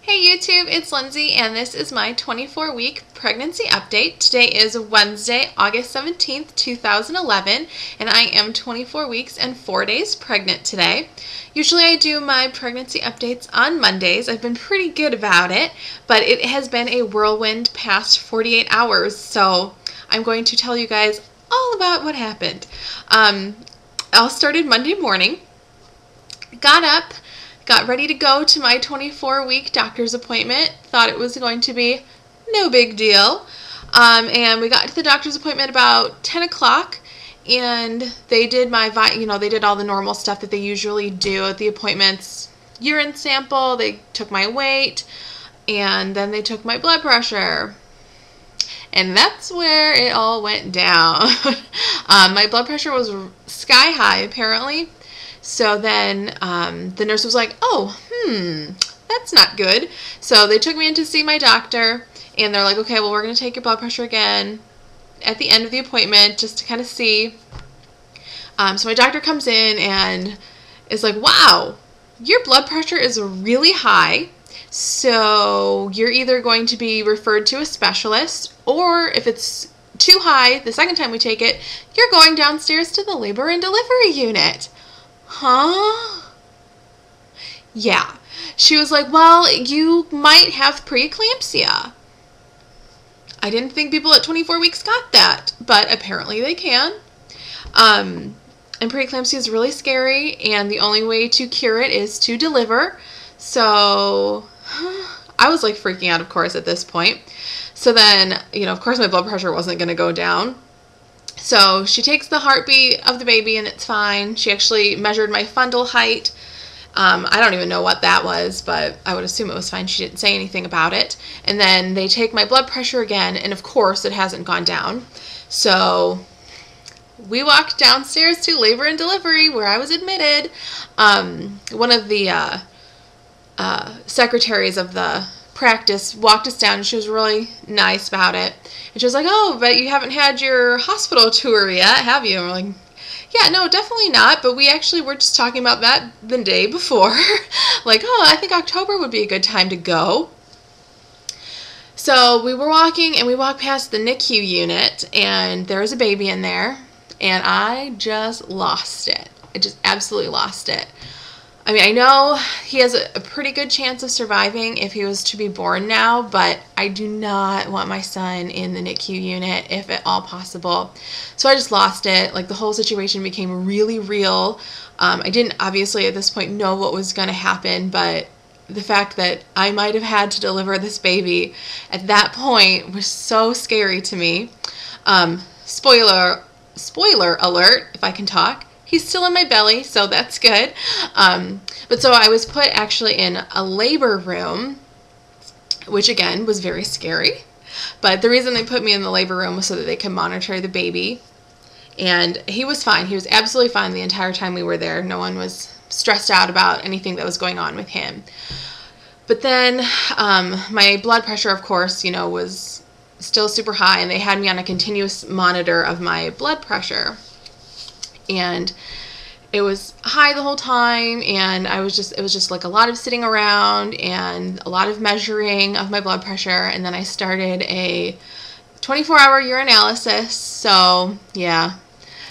Hey YouTube, it's Lindsay and this is my 24-week pregnancy update. Today is Wednesday, August 17th, 2011, and I am 24 weeks and 4 days pregnant today. Usually I do my pregnancy updates on Mondays. I've been pretty good about it, but it has been a whirlwind past 48 hours, so I'm going to tell you guys all about what happened. All started Monday morning. Got up, got ready to go to my 24-week doctor's appointment. Thought it was going to be no big deal. And we got to the doctor's appointment about 10 o'clock, and they did they did all the normal stuff that they usually do at the appointments. Urine sample, they took my weight, and then they took my blood pressure. And that's where it all went down. My blood pressure was sky high, apparently. So then the nurse was like, that's not good. So they took me in to see my doctor, and they're like, okay, well, we're going to take your blood pressure again at the end of the appointment just to kind of see. So my doctor comes in and is like, wow, your blood pressure is really high. So you're either going to be referred to a specialist, or if it's too high the second time we take it, you're going downstairs to the labor and delivery unit. Huh? Yeah. She was like, well, you might have preeclampsia. I didn't think people at 24 weeks got that, but apparently they can. And preeclampsia is really scary, and the only way to cure it is to deliver. So I was like freaking out, of course, at this point. So then, of course my blood pressure wasn't going to go down. So she takes the heartbeat of the baby and it's fine. She actually measured my fundal height. I don't even know what that was, but I would assume it was fine. She didn't say anything about it. And then they take my blood pressure again, and of course it hasn't gone down. So we walked downstairs to labor and delivery where I was admitted. One of the secretaries of the practice walked us down, and she was really nice about it. And she was like, oh, but you haven't had your hospital tour yet, have you? And we're like, yeah, no, definitely not, but we actually were just talking about that the day before. Like, oh, I think October would be a good time to go. So we were walking, and we walked past the NICU unit, and there was a baby in there, and I just lost it. I just absolutely lost it. I mean, I know he has a pretty good chance of surviving if he was to be born now, but I do not want my son in the NICU unit if at all possible. So I just lost it. Like, the whole situation became really real. I didn't obviously at this point know what was going to happen, but the fact that I might have had to deliver this baby at that point was so scary to me. Spoiler alert, if I can talk. He's still in my belly, so that's good. But so I was put actually in a labor room, which again was very scary. But the reason they put me in the labor room was so that they could monitor the baby. And he was fine. He was absolutely fine the entire time we were there. No one was stressed out about anything that was going on with him. But then my blood pressure, of course, was still super high, and they had me on a continuous monitor of my blood pressure. And it was high the whole time, and it was just like a lot of sitting around and a lot of measuring of my blood pressure. And then I started a 24-hour urinalysis. So yeah,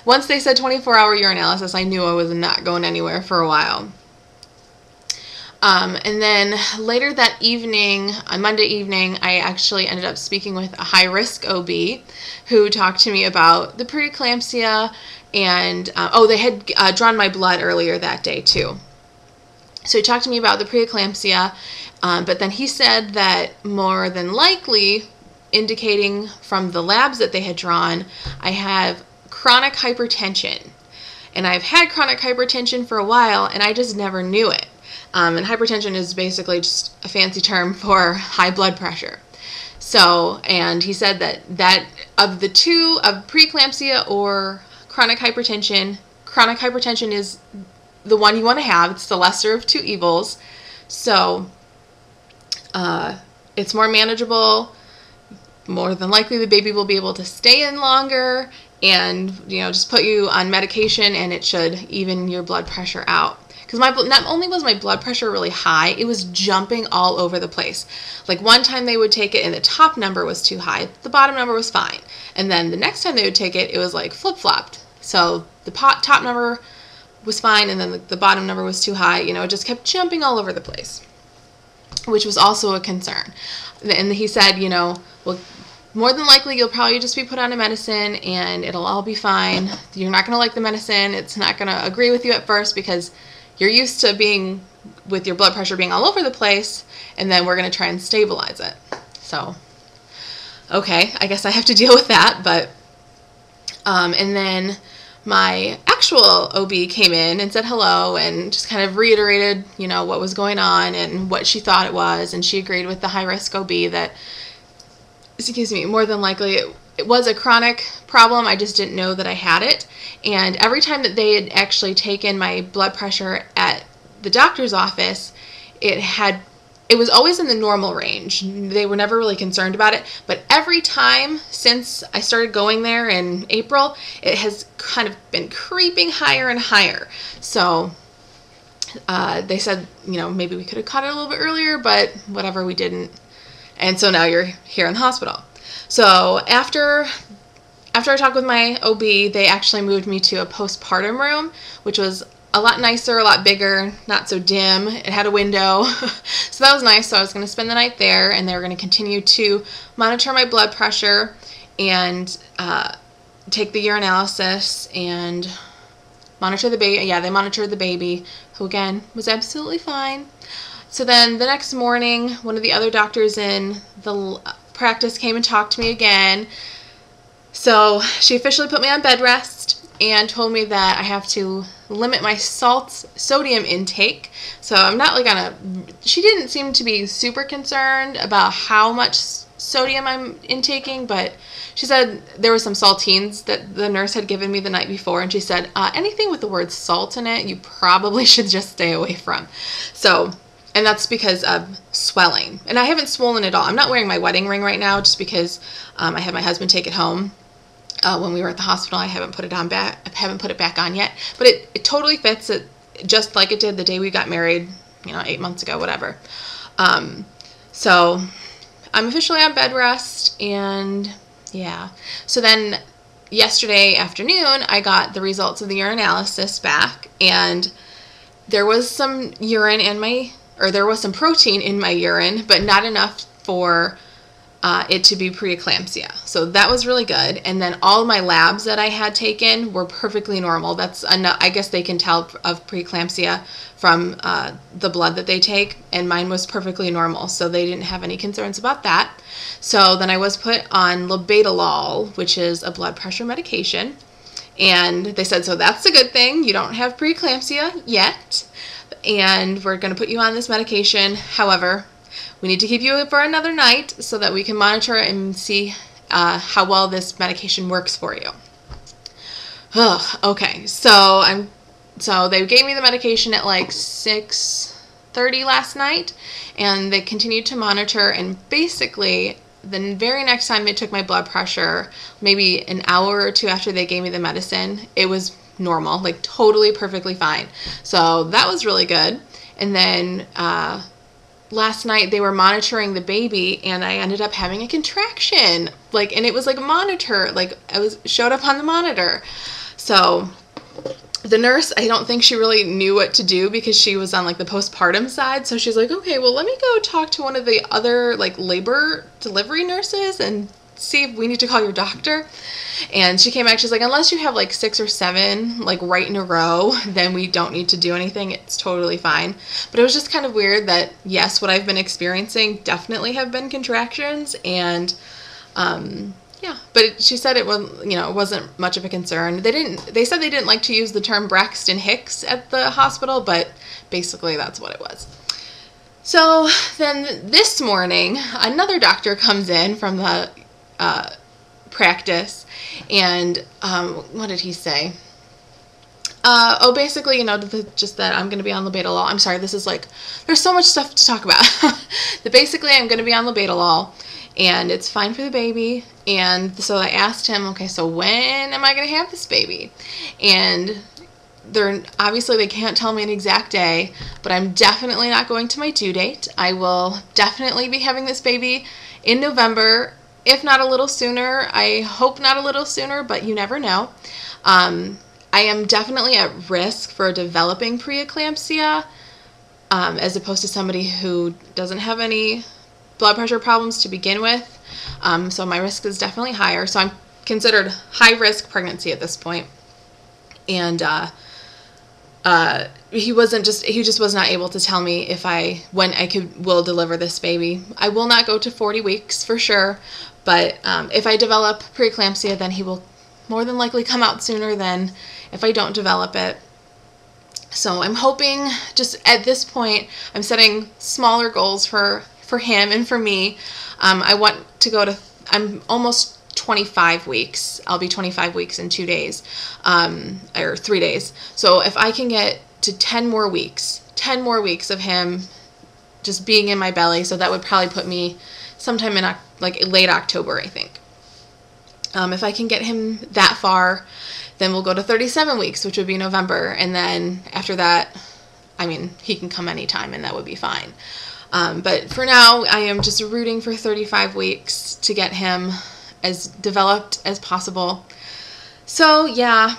once they said 24-hour urinalysis, I knew I was not going anywhere for a while. And then later that evening, on Monday evening, I actually ended up speaking with a high-risk OB who talked to me about the preeclampsia, and they had drawn my blood earlier that day too. So he talked to me about the preeclampsia, but then he said that more than likely, indicating from the labs that they had drawn, I have chronic hypertension. And I've had chronic hypertension for a while, and I just never knew it. And hypertension is basically just a fancy term for high blood pressure. So, and he said that of the two, of preeclampsia or chronic hypertension is the one you want to have. It's the lesser of two evils. So, it's more manageable. More than likely the baby will be able to stay in longer, and, just put you on medication, and it should even your blood pressure out. because not only was my blood pressure really high, it was jumping all over the place. Like one time they would take it and the top number was too high, the bottom number was fine. And then the next time they would take it, it was like flip-flopped. So the top number was fine and then the bottom number was too high. It just kept jumping all over the place, which was also a concern. And he said, well, more than likely you'll probably just be put on a medicine and it'll all be fine. You're not going to like the medicine. It's not going to agree with you at first because you're used to being with your blood pressure being all over the place, and then we're going to try and stabilize it. So, okay, I guess I have to deal with that. But and then my actual OB came in and said hello and just kind of reiterated, what was going on and what she thought it was, and she agreed with the high-risk OB that, more than likely it was a chronic problem. I just didn't know that I had it. And every time that they had actually taken my blood pressure at the doctor's office, it was always in the normal range. They were never really concerned about it. But every time since I started going there in April, it has kind of been creeping higher and higher. So they said, maybe we could have caught it a little bit earlier, but whatever, we didn't. And so now you're here in the hospital. So after I talked with my OB, they actually moved me to a postpartum room, which was a lot nicer, a lot bigger, not so dim. It had a window. So that was nice. So I was going to spend the night there, and they were going to continue to monitor my blood pressure and take the urinalysis and monitor the baby. Yeah, they monitored the baby, who again was absolutely fine. So then the next morning, one of the other doctors in the practice came and talked to me again. So she officially put me on bed rest and told me that I have to limit my sodium intake. So I'm not she didn't seem to be super concerned about how much sodium I'm intaking, but she said there were some saltines that the nurse had given me the night before, and she said, anything with the word salt in it, you probably should just stay away from. So, and that's because of swelling. And I haven't swollen at all. I'm not wearing my wedding ring right now just because I had my husband take it home. When we were at the hospital, I haven't put it back on yet. But it totally fits it just like it did the day we got married, 8 months ago, whatever. So I'm officially on bed rest, and yeah. So then yesterday afternoon, I got the results of the urinalysis back, and there was some there was some protein in my urine, but not enough for it to be preeclampsia. So that was really good. And then all my labs that I had taken were perfectly normal. That's enough. I guess they can tell of preeclampsia from the blood that they take, and mine was perfectly normal. So they didn't have any concerns about that. So then I was put on labetalol, which is a blood pressure medication. And they said, so that's a good thing. You don't have preeclampsia yet. And we're going to put you on this medication. However, we need to keep you for another night so that we can monitor and see how well this medication works for you. Okay, so they gave me the medication at like 6:30 last night, and they continued to monitor, and basically the very next time they took my blood pressure, maybe an hour or two after they gave me the medicine, it was normal, like totally perfectly fine. So that was really good. And then last night they were monitoring the baby, and I ended up having a contraction, and it was like a monitor, showed up on the monitor. So the nurse, I don't think she really knew what to do because she was on the postpartum side. So she's like, okay, well, let me go talk to one of the other labor delivery nurses and see if we need to call your doctor. And she came back, she's like, unless you have 6 or 7 right in a row, then we don't need to do anything. It's totally fine. But it was just kind of weird that, yes, what I've been experiencing definitely have been contractions, and yeah, but she said it was, it wasn't much of a concern. They said they didn't like to use the term Braxton Hicks at the hospital, but basically that's what it was. So then this morning, another doctor comes in from the practice, and what did he say? Basically, just that I'm going to be on labetalol. I'm sorry, this is there's so much stuff to talk about. Basically, I'm going to be on labetalol, and it's fine for the baby. And so I asked him, okay, so when am I going to have this baby? And obviously they can't tell me an exact day, but I'm definitely not going to my due date. I will definitely be having this baby in November, if not a little sooner. I hope not a little sooner, but you never know. I am definitely at risk for developing preeclampsia, as opposed to somebody who doesn't have any blood pressure problems to begin with. So my risk is definitely higher. So I'm considered high risk pregnancy at this point. And he just was not able to tell me when I will deliver this baby. I will not go to 40 weeks for sure, but if I develop preeclampsia, then he will more than likely come out sooner than if I don't develop it. So I'm hoping, just at this point, I'm setting smaller goals for him and for me. I want to go to, I'm almost 25 weeks. I'll be 25 weeks in 2 days, or 3 days. So if I can get to 10 more weeks of him just being in my belly, so that would probably put me sometime in like late October, I think. If I can get him that far, then we'll go to 37 weeks, which would be November. And then after that, I mean, he can come anytime and that would be fine. But for now, I am just rooting for 35 weeks to get him as developed as possible. So yeah,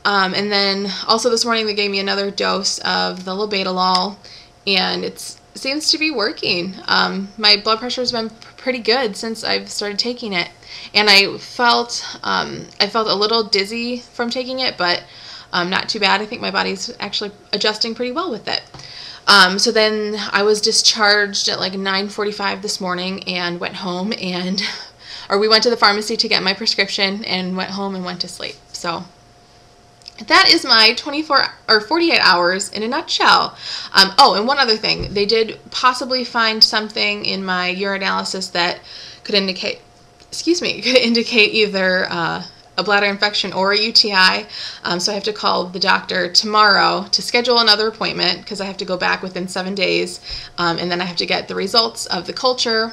and then also this morning they gave me another dose of the labetalol, and it seems to be working. My blood pressure has been pretty good since I've started taking it, and I felt a little dizzy from taking it, but not too bad. I think my body's actually adjusting pretty well with it. So then I was discharged at like 9:45 this morning and went home or we went to the pharmacy to get my prescription and went home and went to sleep. So that is my 48 hours in a nutshell. Oh, and one other thing. They did possibly find something in my urinalysis that could indicate either a bladder infection or a UTI. So I have to call the doctor tomorrow to schedule another appointment because I have to go back within 7 days. And then I have to get the results of the culture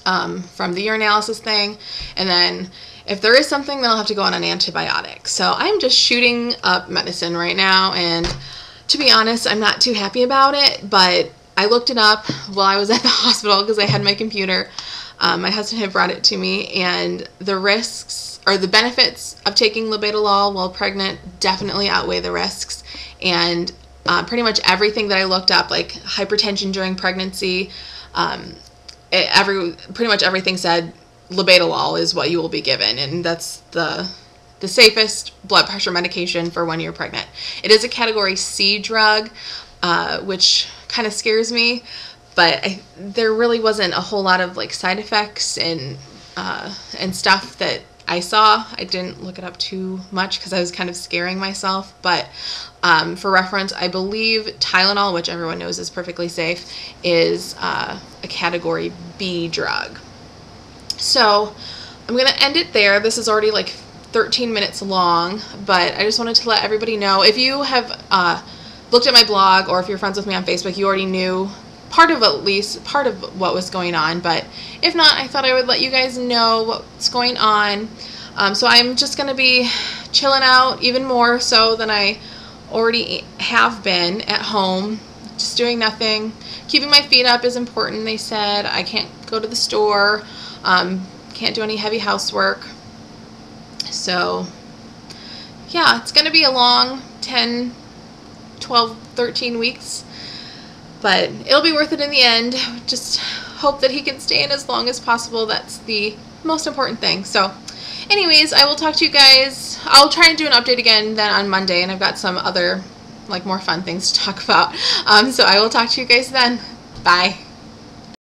from the urinalysis thing. And then if there is something, then I'll have to go on an antibiotic. So I'm just shooting up medicine right now. And to be honest, I'm not too happy about it. But I looked it up while I was at the hospital because I had my computer. My husband had brought it to me, and the risks or the benefits of taking labetalol while pregnant definitely outweigh the risks. And pretty much everything that I looked up, like hypertension during pregnancy, pretty much everything said labetalol is what you will be given, and that's the safest blood pressure medication for when you're pregnant. It is a category C drug, which kind of scares me. But there really wasn't a whole lot of like side effects and stuff that I saw. I didn't look it up too much because I was kind of scaring myself. But for reference, I believe Tylenol, which everyone knows is perfectly safe, is a category B drug. So I'm going to end it there. This is already like 13 minutes long, but I just wanted to let everybody know. If you have looked at my blog, or if you're friends with me on Facebook, you already knew part of what was going on, but if not, I thought I would let you guys know what's going on. So I'm just going to be chilling out even more so than I already have been at home, just doing nothing. Keeping my feet up is important, they said. I can't go to the store, can't do any heavy housework. So yeah, it's going to be a long 10, 12, 13 weeks. But it'll be worth it in the end. Just hope that he can stay in as long as possible. That's the most important thing. So anyways, I will talk to you guys. I'll try and do an update again then on Monday, and I've got some other like more fun things to talk about. So I will talk to you guys then. Bye.